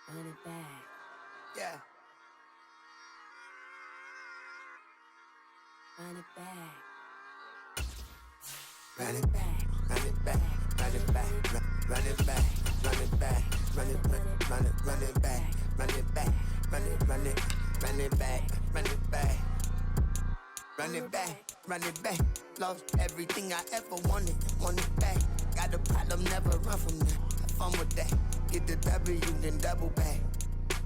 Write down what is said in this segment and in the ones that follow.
Run it back. Yeah. Run it back. Run it back. Run it back. Run it back. Run it back. Run it back. Run it back. Run it back. Run it back. Run it back. Run it back. Run it back. Run it back. Run it back. Lost everything I ever wanted. Want it back. Got a problem, never run from that. Have fun with that. Get the W, then double back.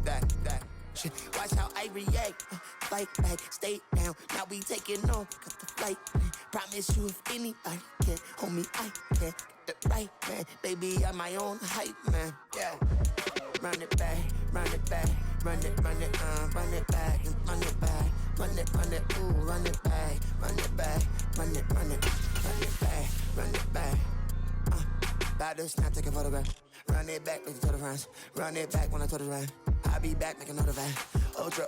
That. Shit. Watch how I react. Fight back, stay down. Now we taking off. Got the flight. Promise you if anybody can hold me, I can. Get the right man. Baby, I'm my own hype man. Yeah. Run it back, run it back. Run it back, and run it back. Run it, ooh, run it back. Run it back, run it back. Run it back. About to snap, take a photograph. Run it back, make it to the friends. Run it back when I told it right. I'll be back, make another van. Ultra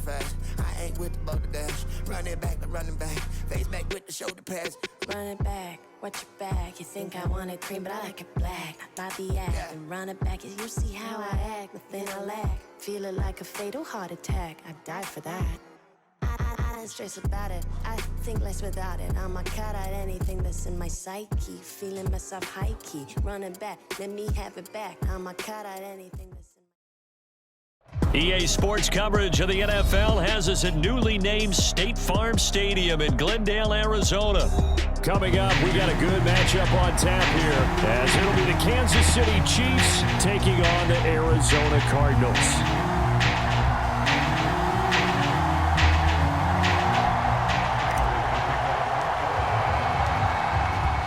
fast. I ain't with the boat to dash. Run it back, running back. Face back with the shoulder pads. Run it back, watch your back. You think I want it cream, but I like it black. Not by the act, Yeah. and run it back. You see how I act, nothing I lack. Feel it like a fatal heart attack. I'd die for that. I don't stress about it. I think less without it. I'ma cut out anything that's in my psyche. Feeling myself high key. Run it back, let me have it back. I'ma cut out anything that's in my EA Sports coverage of the NFL has us at newly named State Farm Stadium in Glendale, Arizona. Coming up, we got a good matchup on tap here, as it'll be the Kansas City Chiefs taking on the Arizona Cardinals.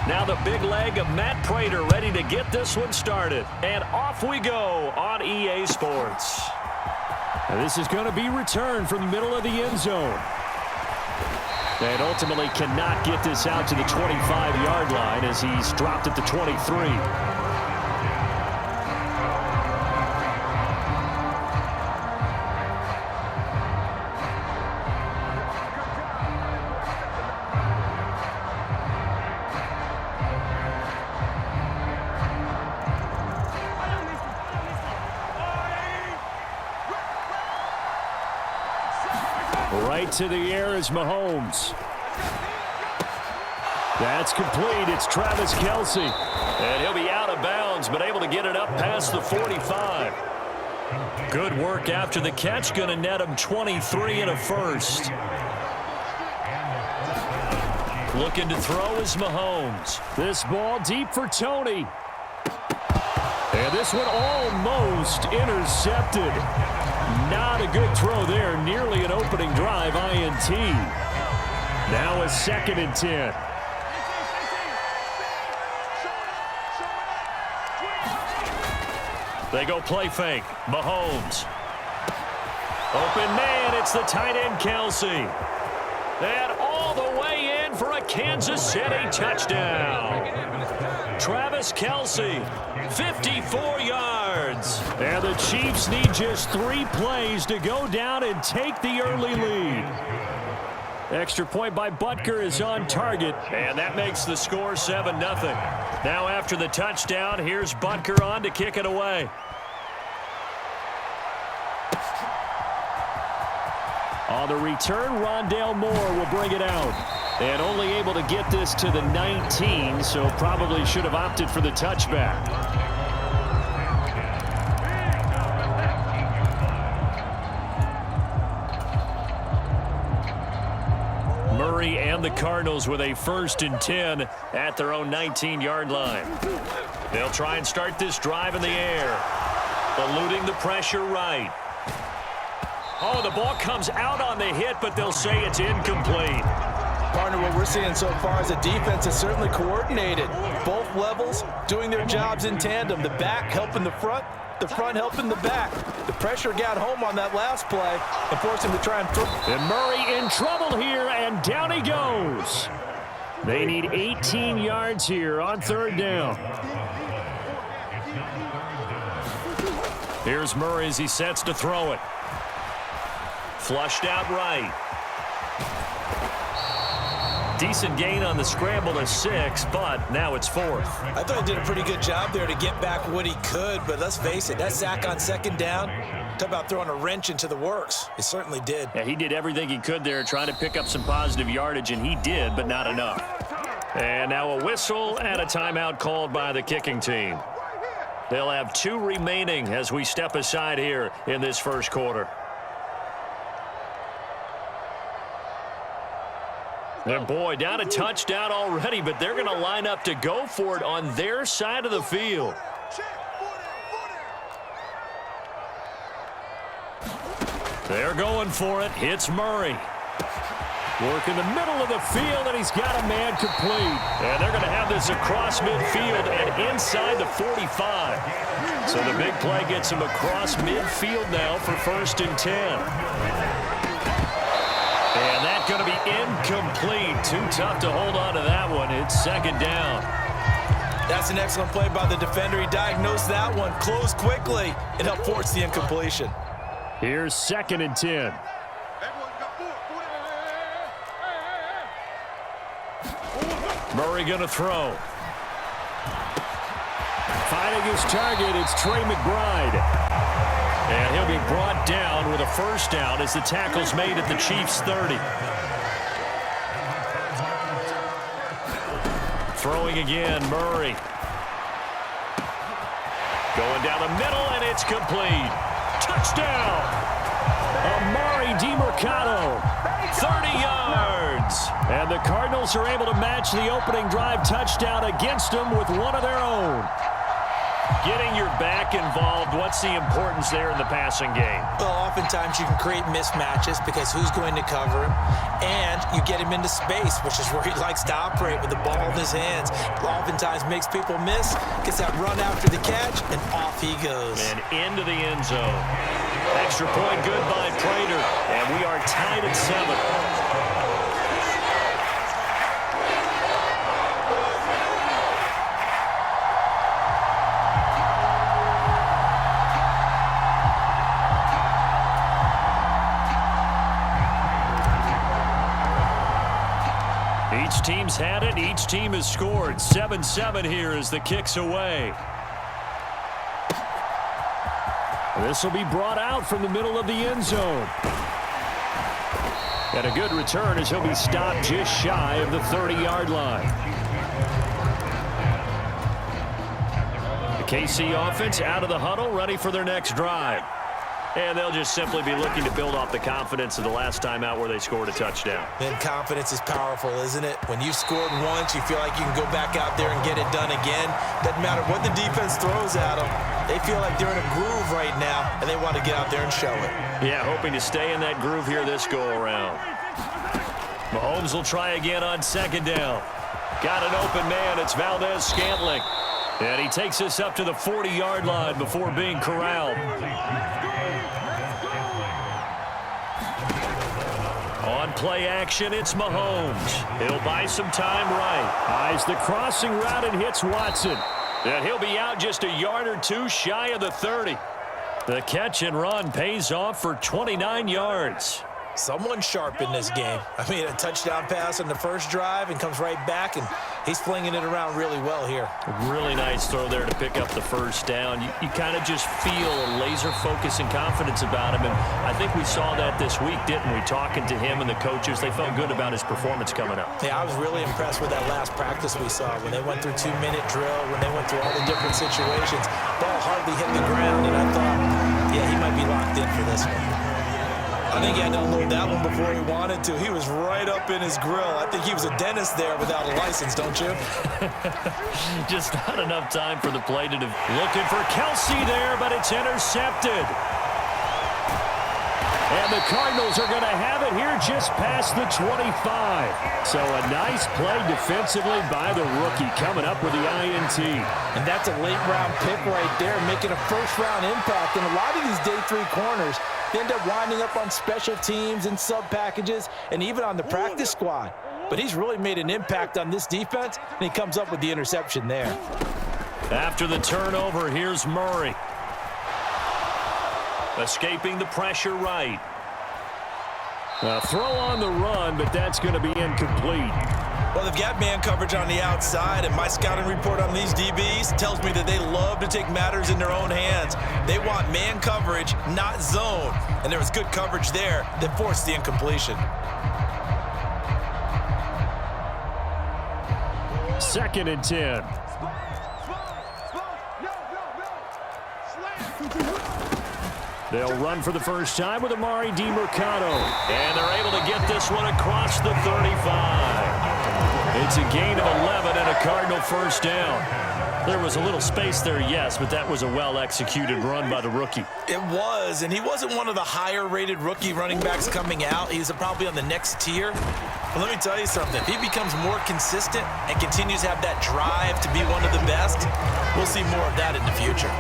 Now the big leg of Matt Prater ready to get this one started. And off we go on EA Sports. And this is going to be returned from the middle of the end zone. And ultimately cannot get this out to the 25-yard line as he's dropped at the 23. Right to the air is Mahomes. That's complete. It's Travis Kelce. And he'll be out of bounds, but able to get it up past the 45. Good work after the catch. Going to net him 23 and a first. Looking to throw is Mahomes. This ball deep for Tony. And this one almost intercepted. Not a good throw there. Nearly an opening drive INT. Now a 2nd and 10. They go play fake. Mahomes. Open man. It's the tight end Kelce. And all the way in for a Kansas City touchdown. Travis Kelce, 54 yards. And the Chiefs need just 3 plays to go down and take the early lead. Extra point by Butker is on target. And that makes the score 7-0. Now after the touchdown, here's Butker on to kick it away. On the return, Rondale Moore will bring it out. And only able to get this to the 19, so probably should have opted for the touchback. Murray and the Cardinals with a 1st and 10 at their own 19-yard line. They'll try and start this drive in the air. Eluding the pressure right. Oh, the ball comes out on the hit, but they'll say it's incomplete. Partner, what we're seeing so far is the defense is certainly coordinated. Both levels doing their jobs in tandem. The back helping the front helping the back. The pressure got home on that last play and forced him to try and throw. And Murray in trouble here, and down he goes. They need 18 yards here on 3rd down. Here's Murray as he sets to throw it. Flushed out right. Decent gain on the scramble to 6, but now it's 4th. I thought he did a pretty good job there to get back what he could, but let's face it, that sack on 2nd down, talk about throwing a wrench into the works. It certainly did. Yeah, he did everything he could there trying to pick up some positive yardage, and he did, but not enough. And now a whistle and a timeout called by the kicking team. They'll have 2 remaining as we step aside here in this first quarter. And boy, down a touchdown already, but they're going to line up to go for it on their side of the field. They're going for it. It's Murray. Work in the middle of the field, and he's got a man complete. And they're going to have this across midfield and inside the 45. So the big play gets him across midfield now for 1st and 10. And that's going to be incomplete. Too tough to hold on to that one. It's 2nd down. That's an excellent play by the defender. He diagnosed that one, closed quickly, and helped force the incompletion. Here's 2nd and 10. Murray going to throw. Finding his target, it's Trey McBride. And he'll be brought down with a 1st down as the tackle's made at the Chiefs' 30. Throwing again, Murray. Going down the middle, and it's complete. Touchdown! Amari DiMercado, 30 yards. And the Cardinals are able to match the opening drive touchdown against them with one of their own. Getting your back involved, what's the importance there in the passing game? Well, oftentimes you can create mismatches because who's going to cover him, and you get him into space, which is where he likes to operate with the ball in his hands. Oftentimes makes people miss, gets that run after the catch, and off he goes. And into the end zone. Extra point good by Prater, and we are tied at 7. Each team's had it. Each team has scored. 7-7 here as the kick's away. This will be brought out from the middle of the end zone. And a good return as he'll be stopped just shy of the 30-yard line. The KC offense out of the huddle, ready for their next drive. And they'll just simply be looking to build off the confidence of the last time out where they scored a touchdown. And confidence is powerful, isn't it? When you've scored once, you feel like you can go back out there and get it done again. Doesn't matter what the defense throws at them. They feel like they're in a groove right now, and they want to get out there and show it. Yeah, hoping to stay in that groove here this go-around. Mahomes will try again on 2nd down. Got an open man. It's Valdez-Scantling. And he takes us up to the 40-yard line before being corralled. On play action, it's Mahomes. He'll buy some time right. Eyes the crossing route and hits Watson. And he'll be out just a yard or two shy of the 30. The catch and run pays off for 29 yards. Someone sharp in this game. I mean, a touchdown pass on the first drive and comes right back, and he's flinging it around really well here. Really nice throw there to pick up the 1st down. You kind of just feel a laser focus and confidence about him, and I think we saw that this week, didn't we? Talking to him and the coaches, they felt good about his performance coming up. Yeah, I was really impressed with that last practice we saw when they went through 2-minute drill, when they went through all the different situations. Ball hardly hit the ground, and I thought, yeah, he might be locked in for this one. I think he had to unload that one before he wanted to. He was right up in his grill. I think he was a dentist there without a license, don't you? Just not enough time for the play to looking for Kelsey there, but it's intercepted. And the Cardinals are going to have it here just past the 25. So a nice play defensively by the rookie coming up with the INT. And that's a late-round pick right there, making a first-round impact. And a lot of these day 3 corners, they end up winding up on special teams and sub-packages and even on the practice squad. But he's really made an impact on this defense, and he comes up with the interception there. After the turnover, here's Murray. Escaping the pressure right. A throw on the run, but that's going to be incomplete. Well, they've got man coverage on the outside, and my scouting report on these DBs tells me that they love to take matters in their own hands. They want man coverage, not zone. And there was good coverage there that forced the incompletion. 2nd and 10. They'll run for the first time with Amari DiMercato. And they're able to get this one across the 35. It's a gain of 11 and a Cardinal first down. There was a little space there, yes, but that was a well-executed run by the rookie. It was, and he wasn't one of the higher-rated rookie running backs coming out. He's probably on the next tier. But let me tell you something. If he becomes more consistent and continues to have that drive to be one of the best, we'll see more of that in the future.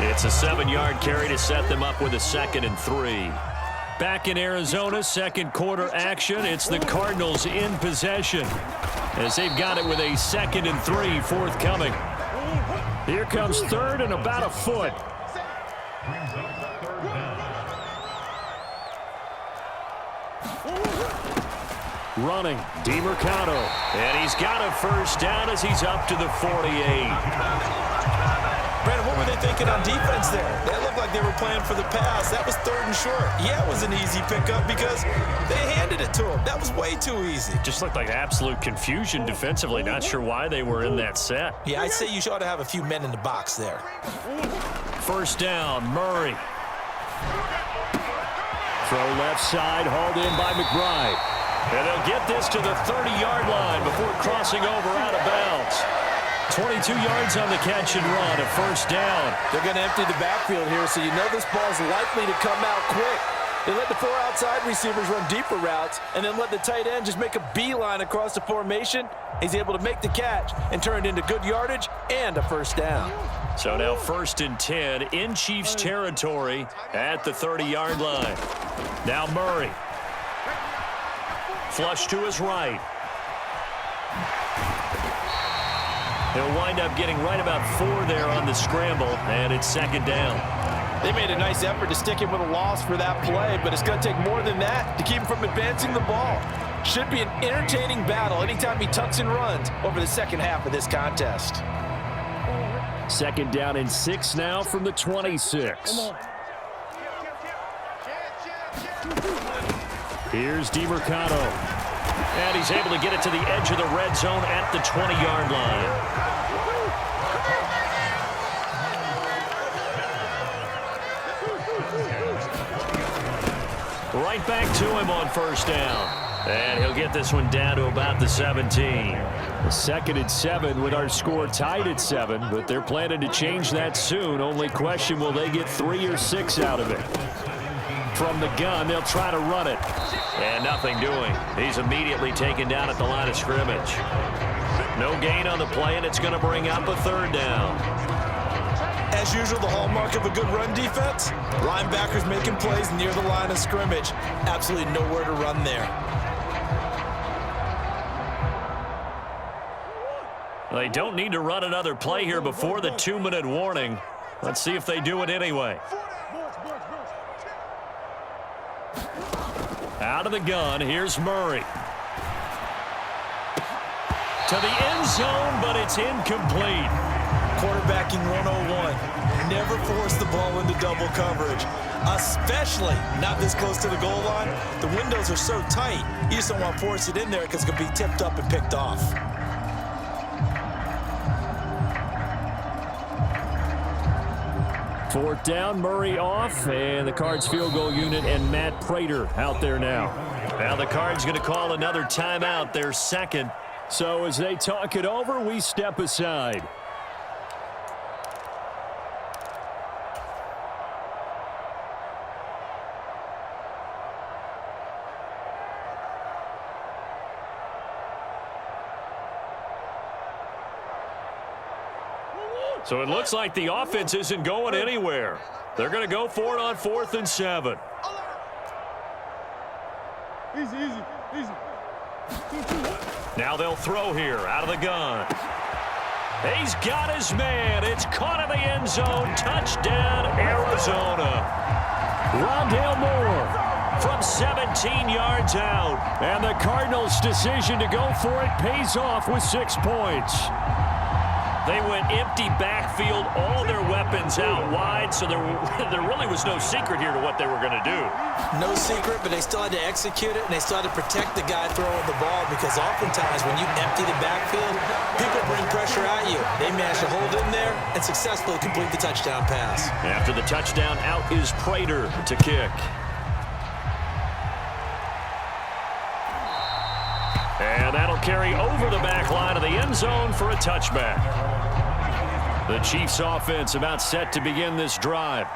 It's a 7-yard carry to set them up with a 2nd and 3. Back in Arizona, second quarter action. It's the Cardinals in possession as they've got it with a 2nd and 3 forthcoming. Here comes 3rd and about a foot. Running, DiMercato, and he's got a first down as he's up to the 48. Brandon, what were they thinking on defense there? They looked like they were playing for the pass. That was 3rd and short. Yeah, it was an easy pickup because they handed it to him. That was way too easy. Just looked like absolute confusion defensively. Not sure why they were in that set. Yeah, I'd say you ought to have a few men in the box there. First down, Murray. Throw left side, hauled in by McBride. And they'll get this to the 30-yard line before crossing over out of bounds. 22 yards on the catch and run, a first down. They're going to empty the backfield here, so you know this ball's likely to come out quick. They let the 4 outside receivers run deeper routes and then let the tight end just make a beeline across the formation. He's able to make the catch and turn it into good yardage and a first down. So now 1st and 10 in Chiefs territory at the 30-yard line. Now Murray. Flush to his right. He'll wind up getting right about 4 there on the scramble, and it's 2nd down. They made a nice effort to stick him with a loss for that play, but it's going to take more than that to keep him from advancing the ball. Should be an entertaining battle anytime he tucks and runs over the second half of this contest. 2nd down and 6 now from the 26. Here's DiMercato. And he's able to get it to the edge of the red zone at the 20-yard line. Right back to him on first down. And he'll get this one down to about the 17. The 2nd and 7 with our score tied at 7, but they're planning to change that soon. Only question, will they get 3 or 6 out of it? From the gun, they'll try to run it. And nothing doing. He's immediately taken down at the line of scrimmage. No gain on the play, and it's going to bring up a 3rd down. As usual, the hallmark of a good run defense, linebackers making plays near the line of scrimmage. Absolutely nowhere to run there. They don't need to run another play here before the 2-minute warning. Let's see if they do it anyway. Out of the gun, here's Murray. To the end zone, but it's incomplete. Quarterbacking 101. Never force the ball into double coverage, especially not this close to the goal line. The windows are so tight, you just don't want to force it in there because it could be tipped up and picked off. Fourth down, Murray off, and the Cards field goal unit and Matt Prater out there now. Now the Cards going to call another timeout, their 2nd. So as they talk it over, we step aside. So it looks like the offense isn't going anywhere. They're going to go for it on 4th and 7. Easy. Now they'll throw here out of the gun. He's got his man. It's caught in the end zone. Touchdown, Arizona. Rondale Moore from 17 yards out. And the Cardinals' decision to go for it pays off with 6 points. They went empty backfield, all their weapons out wide, so there really was no secret here to what they were going to do. No secret, but they still had to execute it, and they still had to protect the guy throwing the ball, because oftentimes when you empty the backfield, people bring pressure at you. They managed to hold in there and successfully complete the touchdown pass. After the touchdown, out is Prater to kick. And that'll carry over the back line of the end zone for a touchback. The Chiefs offense about set to begin this drive.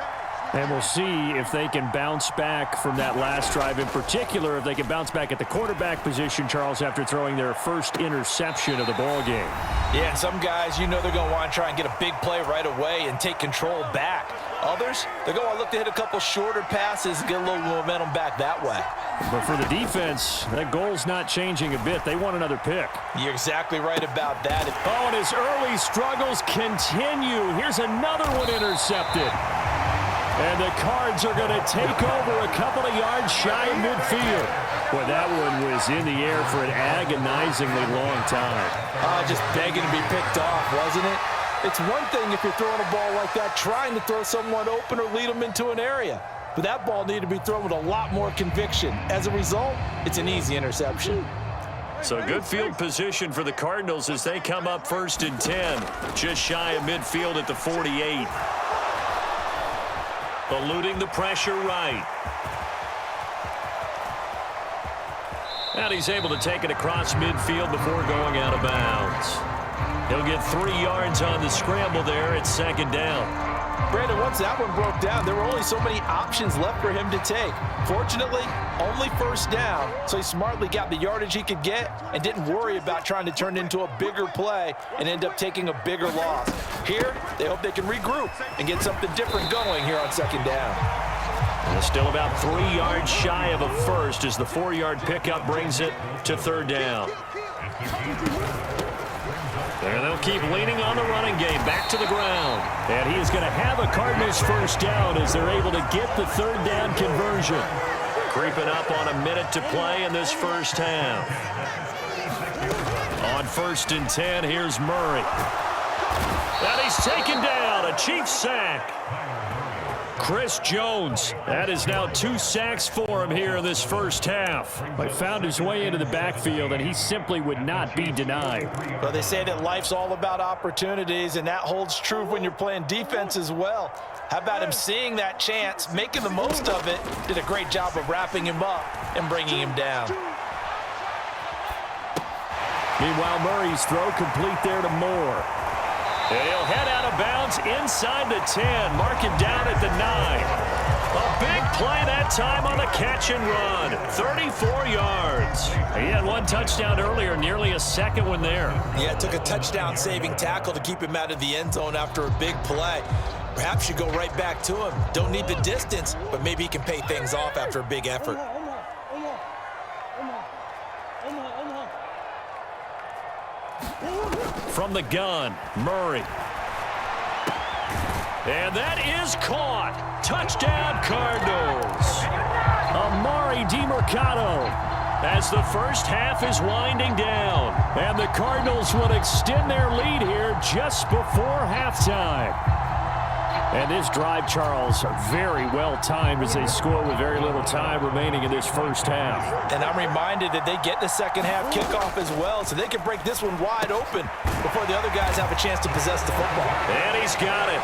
And we'll see if they can bounce back from that last drive, in particular, if they can bounce back at the quarterback position, Charles, after throwing their first interception of the ball game. Yeah, and some guys, you know they're going to want to try and get a big play right away and take control back. Others, they're going to look to hit a couple shorter passes and get a little momentum back that way. But for the defense, that goal's not changing a bit. They want another pick. You're exactly right about that. Oh, and his early struggles continue. Here's another one intercepted. And the Cards are going to take over a couple of yards shy of midfield. Boy, that one was in the air for an agonizingly long time. Just begging to be picked off, wasn't it? It's one thing if you're throwing a ball like that, trying to throw someone open or lead them into an area. But that ball needed to be thrown with a lot more conviction. As a result, it's an easy interception. So good field position for the Cardinals as they come up 1st and 10. Just shy of midfield at the 48. Eluding the pressure right. And he's able to take it across midfield before going out of bounds. He'll get 3 yards on the scramble there at 2nd down. Brandon, once that one broke down, there were only so many options left for him to take. Fortunately, only 1st down, so he smartly got the yardage he could get and didn't worry about trying to turn it into a bigger play and end up taking a bigger loss. Here, they hope they can regroup and get something different going here on 2nd down. And still about 3 yards shy of a first as the 4-yard pickup brings it to 3rd down. There they'll keep leaning on the running game. Back to the ground. And he is going to have a Cardinals 1st down as they're able to get the 3rd down conversion. Creeping up on a minute to play in this 1st half. On 1st and 10, here's Murray. And he's taken down. A Chiefs sack. Chris Jones. That is now 2 sacks for him here in this 1st half. He found his way into the backfield, and he simply would not be denied. Well, they say that life's all about opportunities, and that holds true when you're playing defense as well. How about him seeing that chance, making the most of it, did a great job of wrapping him up and bringing him down. Meanwhile, Murray's throw complete there to Moore. And he'll head out of bounds inside the 10. Mark him down at the 9. A big play that time on the catch and run. 34 yards. He had 1 touchdown earlier, nearly a 2nd one there. Yeah, it took a touchdown-saving tackle to keep him out of the end zone after a big play. Perhaps you go right back to him. Don't need the distance, but maybe he can pay things off after a big effort. From the gun, Murray. And that is caught. Touchdown, Cardinals. Amari DiMercato. As the 1st half is winding down. And the Cardinals will extend their lead here just before halftime. And this drive, Charles, very well timed as they score with very little time remaining in this 1st half. And I'm reminded that they get the 2nd half kickoff as well, so they can break this one wide open before the other guys have a chance to possess the football. And he's got it.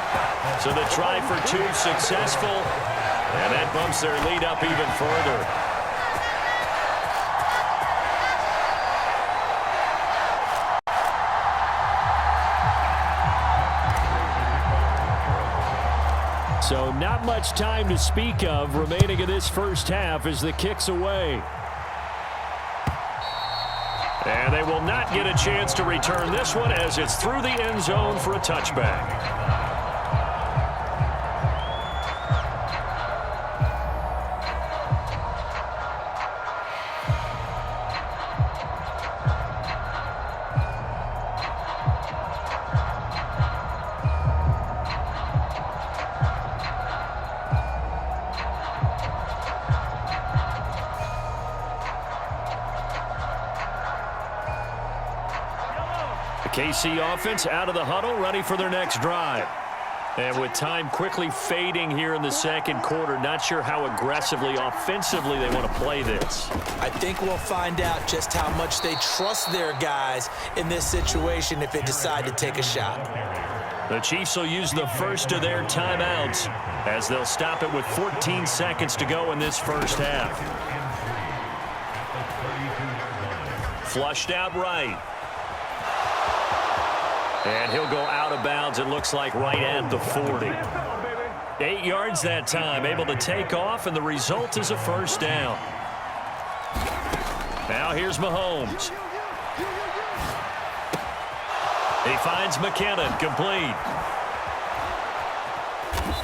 So the try for 2 successful, and that bumps their lead up even further. So not much time to speak of remaining in this 1st half as the kick's away. And they will not get a chance to return this one as it's through the end zone for a touchback. KC offense out of the huddle, ready for their next drive. And with time quickly fading here in the second quarter, not sure how aggressively, offensively they want to play this. I think we'll find out just how much they trust their guys in this situation if they decide to take a shot. The Chiefs will use the first of their timeouts as they'll stop it with 14 seconds to go in this first half. Flushed out right. And he'll go out of bounds, it looks like, right at the 40. 8 yards that time, able to take off, and the result is a first down. Now here's Mahomes. He finds McKinnon, complete.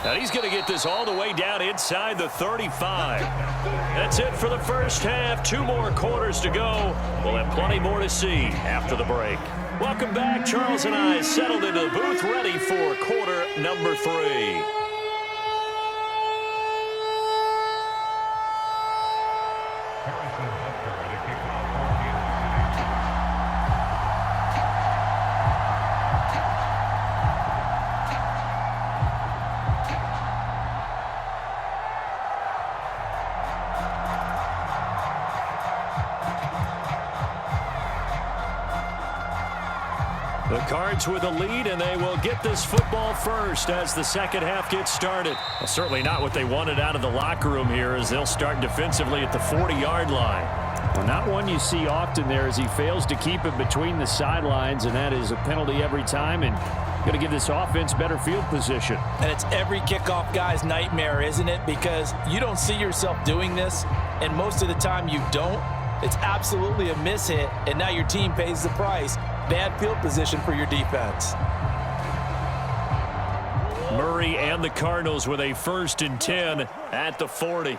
And he's going to get this all the way down inside the 35. That's it for the first half. 2 more quarters to go. We'll have plenty more to see after the break. Welcome back. Charles and I settled into the booth, ready for quarter number 3. The Cards with a lead, and they will get this football first as the second half gets started. Well, certainly not what they wanted out of the locker room here as they'll start defensively at the 40-yard line. Well, not one you see often there as he fails to keep it between the sidelines, and that is a penalty every time, and going to give this offense better field position. And it's every kickoff guy's nightmare, isn't it? Because you don't see yourself doing this, and most of the time you don't. It's absolutely a mishit, and now your team pays the price. Bad field position for your defense. Murray and the Cardinals with a 1st and 10 at the 40.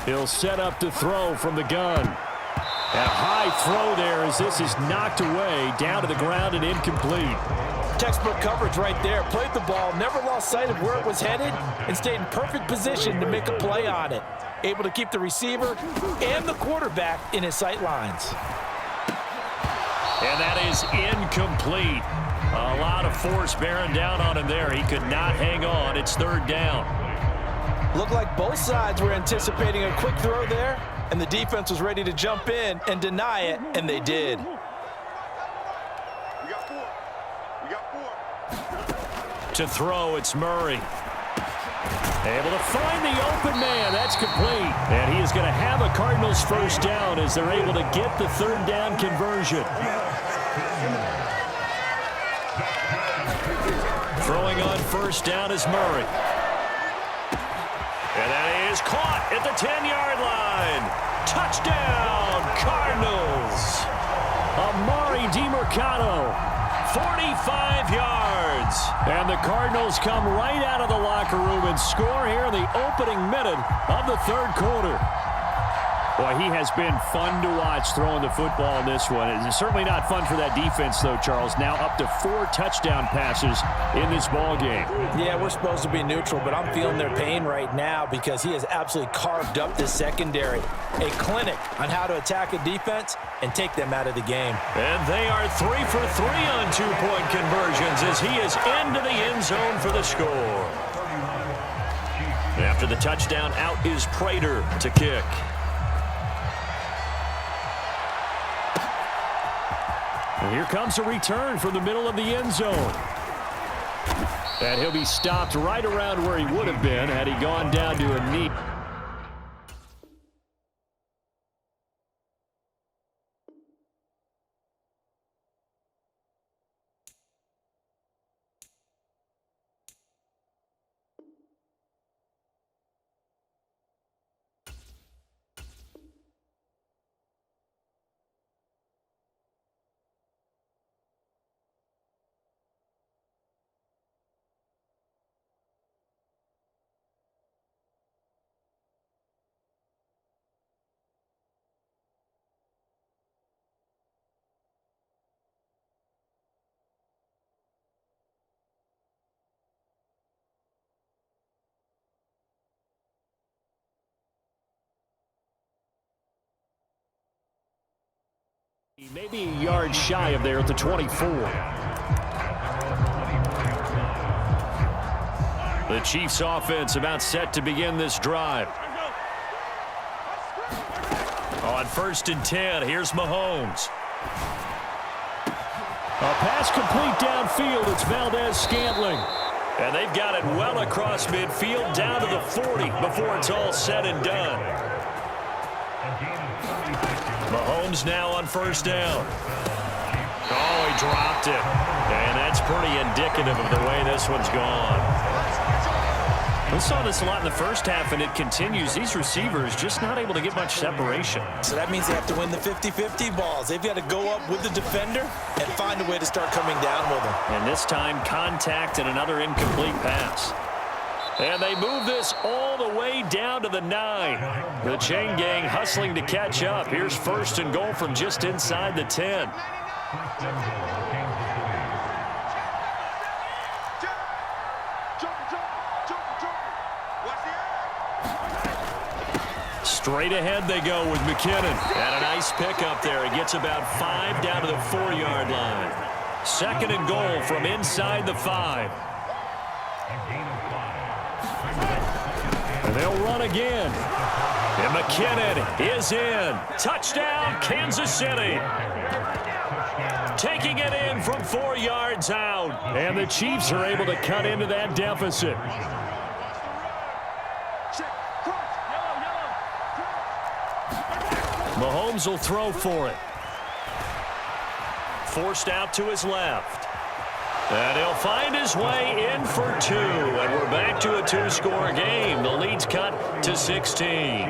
He'll set up to throw from the gun. A high throw there as this is knocked away, down to the ground and incomplete. Textbook coverage right there. Played the ball, never lost sight of where it was headed, and stayed in perfect position to make a play on it. Able to keep the receiver and the quarterback in his sight lines. And that is incomplete. A lot of force bearing down on him there. He could not hang on. It's 3rd down. Looked like both sides were anticipating a quick throw there, and the defense was ready to jump in and deny it, and they did. To throw, it's Murray. Able to find the open man. That's complete. And he is going to have a Cardinals first down as they're able to get the 3rd down conversion. Throwing on first down is Murray. And that is caught at the 10-yard line. Touchdown, Cardinals. Amari DiMercado, 45 yards. And the Cardinals come right out of the locker room and score here in the opening minute of the 3rd quarter. Boy, he has been fun to watch throwing the football in this one. It's certainly not fun for that defense, though, Charles. Now up to 4 touchdown passes in this ball game. Yeah, we're supposed to be neutral, but I'm feeling their pain right now because he has absolutely carved up this secondary. A clinic on how to attack a defense and take them out of the game. And they are 3 for 3 on 2-point conversions as he is into the end zone for the score. After the touchdown, out is Prater to kick. And here comes a return from the middle of the end zone. And he'll be stopped right around where he would have been had he gone down to a knee. Maybe a yard shy of there at the 24. The Chiefs offense about set to begin this drive. On 1st and 10, here's Mahomes. A pass complete downfield. It's Valdez-Scantling. And they've got it well across midfield down to the 40 before it's all said and done. Mahomes now on 1st down. Oh, he dropped it. And that's pretty indicative of the way this one's gone. We saw this a lot in the first half, and it continues. These receivers just not able to get much separation. So that means they have to win the 50-50 balls. They've got to go up with the defender and find a way to start coming down with them. And this time, contact and another incomplete pass. And they move this all the way down to the 9. The chain gang hustling to catch up. Here's 1st and goal from just inside the 10. Straight ahead they go with McKinnon. And a nice pickup there. He gets about 5 down to the 4-yard line. 2nd and goal from inside the 5. And they'll run again. And McKinnon is in. Touchdown, Kansas City. Taking it in from 4 yards out. And the Chiefs are able to cut into that deficit. Mahomes will throw for it. Forced out to his left. And he'll find his way in for 2. And we're back to a 2-score game. The lead's cut to 16.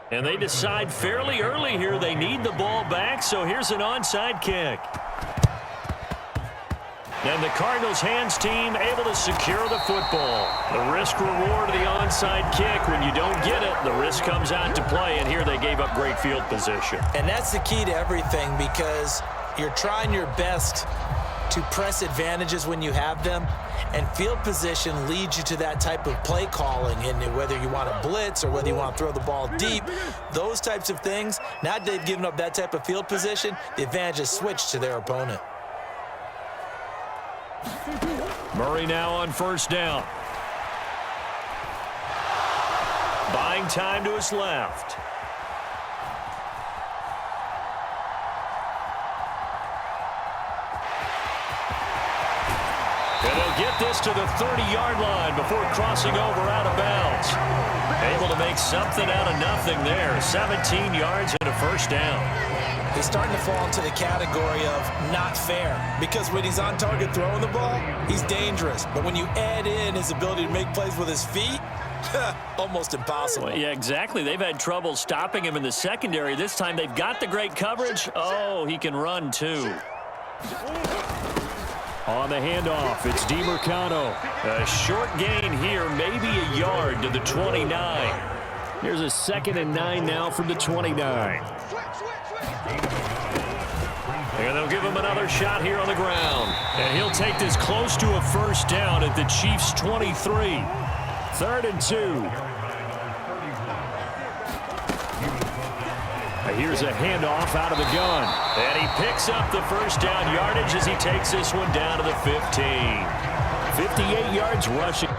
And they decide fairly early here they need the ball back, so here's an onside kick. And the Cardinals hands team able to secure the football. The risk-reward of the onside kick, when you don't get it, the risk comes out to play, and here they gave up great field position. And that's the key to everything, because you're trying your best to press advantages when you have them, and field position leads you to that type of play calling, and whether you want to blitz or whether you want to throw the ball deep, those types of things. Now that they've given up that type of field position, the advantage is switched to their opponent. Murray now on 1st down. Buying time to his left. And they'll get this to the 30-yard line before crossing over out of bounds. Able to make something out of nothing there. 17 yards and a 1st down. He's starting to fall into the category of not fair, because when he's on target throwing the ball, he's dangerous. But when you add in his ability to make plays with his feet, almost impossible. Well, yeah, exactly. They've had trouble stopping him in the secondary. This time they've got the great coverage. Oh, he can run too. On the handoff, it's DiMercado. A short gain here, maybe a yard to the 29. Here's a 2nd and 9 now from the 29. And they'll give him another shot here on the ground. And he'll take this close to a 1st down at the Chiefs' 23. 3rd and 2. Here's a handoff out of the gun. And he picks up the 1st down yardage as he takes this one down to the 15. 58 yards rushing.